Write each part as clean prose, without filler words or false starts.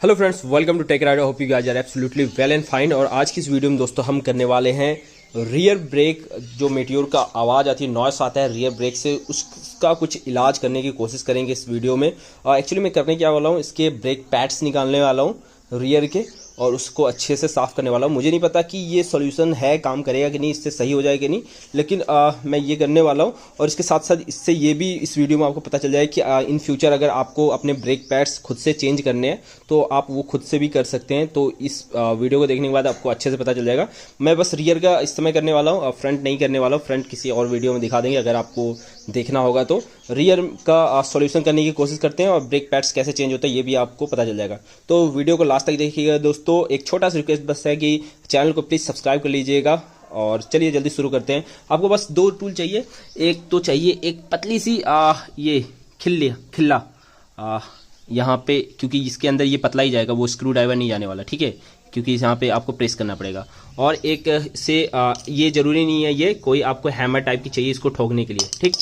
Hello friends, welcome to Tech Rider. Hope you guys are absolutely well and fine. और आज की इस video में दोस्तों हम करने वाले हैं रियर ब्रेक। जो मेटियोर का आवाज़ आती है, नॉइस आता है रियर ब्रेक से, उसका कुछ इलाज करने की कोशिश करेंगे इस वीडियो में। एक्चुअली मैं करने क्या वाला हूँ, इसके ब्रेक पैड्स निकालने वाला हूँ रियर के, और उसको अच्छे से साफ़ करने वाला हूँ। मुझे नहीं पता कि ये सॉल्यूशन है, काम करेगा कि नहीं, इससे सही हो जाएगा कि नहीं, लेकिन मैं ये करने वाला हूँ। और इसके साथ साथ इससे ये भी इस वीडियो में आपको पता चल जाए कि इन फ्यूचर अगर आपको अपने ब्रेक पैड्स खुद से चेंज करने हैं तो आप वो खुद से भी कर सकते हैं। तो इस वीडियो को देखने के बाद आपको अच्छे से पता चल जाएगा। मैं बस रियर का इस समय करने वाला हूँ, फ्रंट नहीं करने वाला हूँ। फ्रंट किसी और वीडियो में दिखा देंगे अगर आपको देखना होगा तो। रियर का सॉल्यूशन करने की कोशिश करते हैं और ब्रेक पैड्स कैसे चेंज होता है ये भी आपको पता चल जाएगा। तो वीडियो को लास्ट तक देखिएगा दोस्तों। एक छोटा सा रिक्वेस्ट बस है कि चैनल को प्लीज़ सब्सक्राइब कर लीजिएगा। और चलिए जल्दी शुरू करते हैं। आपको बस दो टूल चाहिए। एक तो चाहिए एक पतली सी ये खिल्ला यहाँ पे, क्योंकि इसके अंदर ये पतला ही जाएगा, वो स्क्रू ड्राइवर नहीं जाने वाला, ठीक है, क्योंकि यहाँ पे आपको प्रेस करना पड़ेगा। और एक से ये ज़रूरी नहीं है, ये कोई आपको हैमर टाइप की चाहिए इसको ठोकने के लिए, ठीक।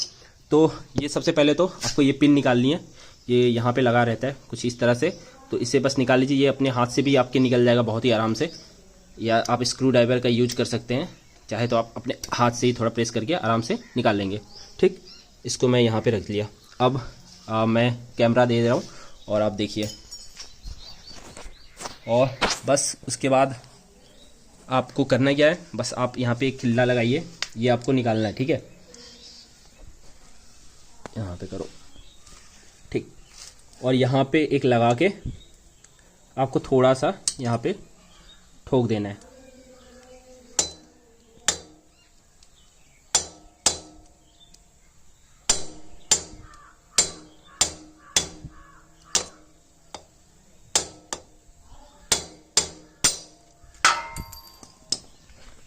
तो ये सबसे पहले तो आपको ये पिन निकालनी है। ये यहाँ पे लगा रहता है कुछ इस तरह से, तो इसे बस निकाल लीजिए। ये अपने हाथ से भी आपके निकल जाएगा बहुत ही आराम से, या आप स्क्रू ड्राइवर का यूज कर सकते हैं, चाहे तो आप अपने हाथ से ही थोड़ा प्रेस करके आराम से निकाल लेंगे, ठीक। इसको मैं यहाँ पे रख लिया। अब मैं कैमरा दे रहा हूँ और आप देखिए। और बस उसके बाद आपको करना क्या है, बस आप यहाँ पे एक खिल्ला लगाइए, ये आपको निकालना है, ठीक है। यहाँ पे करो, ठीक। और यहाँ पे एक लगा के आपको थोड़ा सा यहाँ पे ठोक देना है।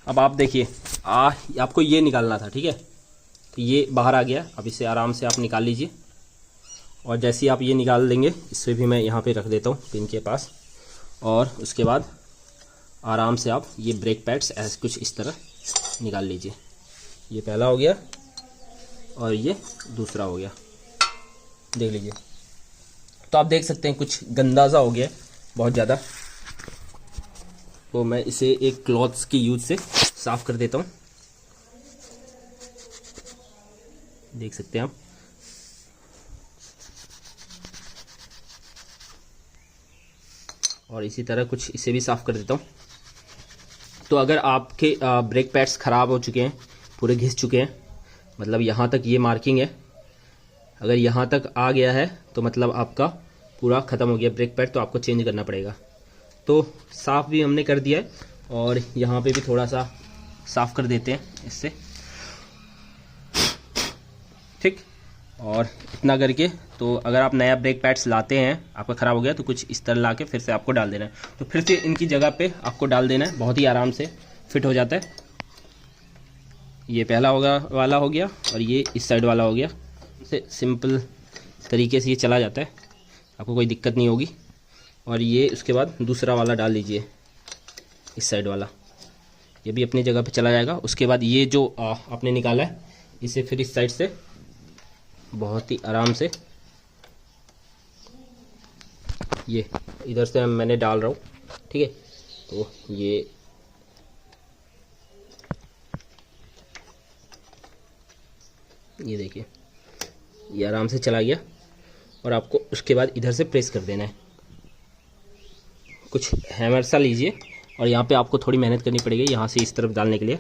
अब आप देखिए, आपको ये निकालना था, ठीक है। तो ये बाहर आ गया। अब इसे आराम से आप निकाल लीजिए। और जैसे ही आप ये निकाल देंगे, इससे भी मैं यहाँ पे रख देता हूँ पिन के पास। और उसके बाद आराम से आप ये ब्रेक पैड्स ऐसे कुछ इस तरह निकाल लीजिए। ये पहला हो गया और ये दूसरा हो गया, देख लीजिए। तो आप देख सकते हैं कुछ गंदा सा हो गया बहुत ज़्यादा। तो मैं इसे एक क्लॉथ्स की यूज से साफ़ कर देता हूँ, देख सकते हैं आप। और इसी तरह कुछ इसे भी साफ़ कर देता हूँ। तो अगर आपके ब्रेक पैड्स ख़राब हो चुके हैं, पूरे घिस चुके हैं, मतलब यहाँ तक ये मार्किंग है, अगर यहाँ तक आ गया है तो मतलब आपका पूरा ख़त्म हो गया ब्रेक पैड, तो आपको चेंज करना पड़ेगा। तो साफ़ भी हमने कर दिया है और यहाँ पे भी थोड़ा सा साफ़ कर देते हैं इससे, ठीक। और इतना करके, तो अगर आप नया ब्रेक पैड्स लाते हैं, आपका ख़राब हो गया, तो कुछ इस तरह ला के फिर से आपको डाल देना है। तो फिर से इनकी जगह पे आपको डाल देना है, बहुत ही आराम से फिट हो जाता है। ये पहला वाला हो गया और ये इस साइड वाला हो गया। से सिंपल तरीके से ये चला जाता है, आपको कोई दिक्कत नहीं होगी। और ये उसके बाद दूसरा वाला डाल लीजिए, इस साइड वाला, ये भी अपनी जगह पे चला जाएगा। उसके बाद ये जो आपने निकाला है, इसे फिर इस साइड से बहुत ही आराम से ये इधर से मैंने डाल रहा हूँ, ठीक है। तो ये देखिए, ये आराम से चला गया। और आपको उसके बाद इधर से प्रेस कर देना है, कुछ हैमर सा लीजिए। और यहाँ पे आपको थोड़ी मेहनत करनी पड़ेगी यहाँ से इस तरफ डालने के लिए।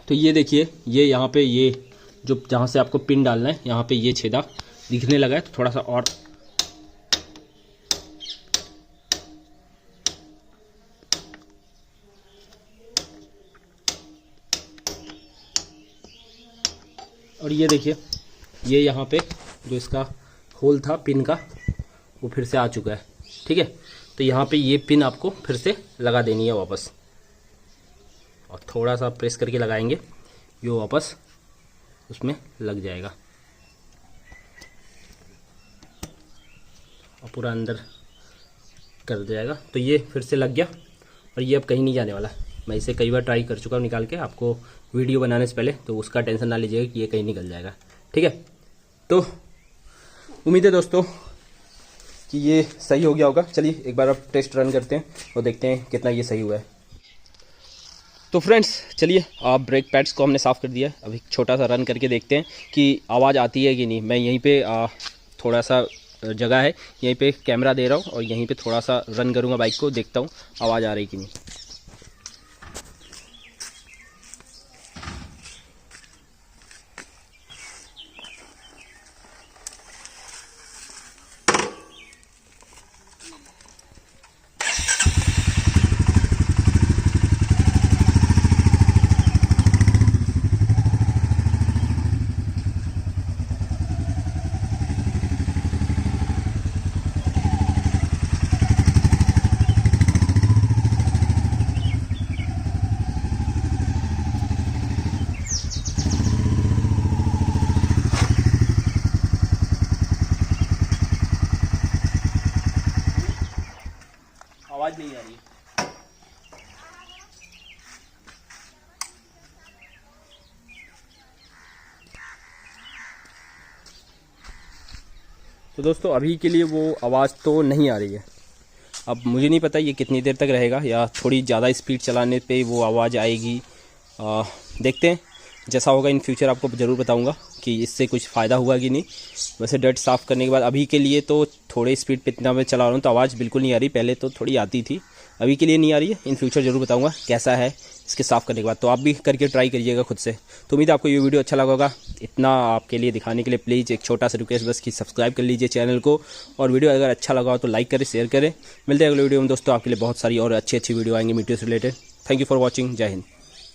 तो ये देखिए, ये यहाँ पे ये जो जहाँ से आपको पिन डालना है, यहाँ पे ये छेदा दिखने लगा है, तो थोड़ा सा और ये देखिए, ये यहाँ पे जो इसका होल था पिन का, वो फिर से आ चुका है, ठीक है। तो यहाँ पे ये पिन आपको फिर से लगा देनी है वापस, और थोड़ा सा प्रेस करके लगाएंगे, ये वापस उसमें लग जाएगा और पूरा अंदर कर जाएगा। तो ये फिर से लग गया और ये अब कहीं नहीं जाने वाला। मैं इसे कई बार ट्राई कर चुका हूँ निकाल के, आपको वीडियो बनाने से पहले, तो उसका टेंशन ना लीजिएगा कि ये कहीं निकल जाएगा। ठीक है, तो उम्मीद है दोस्तों कि ये सही हो गया होगा। चलिए एक बार अब टेस्ट रन करते हैं और देखते हैं कितना ये सही हुआ है। तो फ्रेंड्स चलिए, आप ब्रेक पैड्स को हमने साफ़ कर दिया। अभी छोटा सा रन करके देखते हैं कि आवाज़ आती है कि नहीं। मैं यहीं पे थोड़ा सा जगह है, यहीं पे कैमरा दे रहा हूँ और यहीं पे थोड़ा सा रन करूँगा बाइक को, देखता हूँ आवाज़ आ रही कि नहीं। आवाज़ नहीं आ रही। तो दोस्तों अभी के लिए वो आवाज़ तो नहीं आ रही है। अब मुझे नहीं पता ये कितनी देर तक रहेगा, या थोड़ी ज़्यादा स्पीड चलाने पे वो आवाज़ आएगी। देखते हैं, जैसा होगा इन फ्यूचर आपको ज़रूर बताऊंगा कि इससे कुछ फ़ायदा हुआ कि नहीं। वैसे डर्ट साफ़ करने के बाद अभी के लिए तो थोड़े स्पीड पे इतना मैं चला रहा हूँ तो आवाज़ बिल्कुल नहीं आ रही। पहले तो थोड़ी आती थी, अभी के लिए नहीं आ रही है। इन फ्यूचर ज़रूर बताऊंगा कैसा है इसके साफ़ करने के बाद। तो आप भी करके ट्राई करिएगा खुद से। तो उम्मीद है आपको ये वीडियो अच्छा लगा होगा। इतना आपके लिए दिखाने के लिए प्लीज़ एक छोटा सा रिक्वेस्ट बस कि सब्सक्राइब कर लीजिए चैनल को, और वीडियो अगर अच्छा लगा हो तो लाइक करें, शेयर करें। मिलते हैं अगले वीडियो में दोस्तों। आपके लिए बहुत सारी और अच्छी वीडियो आएंगे मीडियो से related. Thank you for watching. जय हिंद।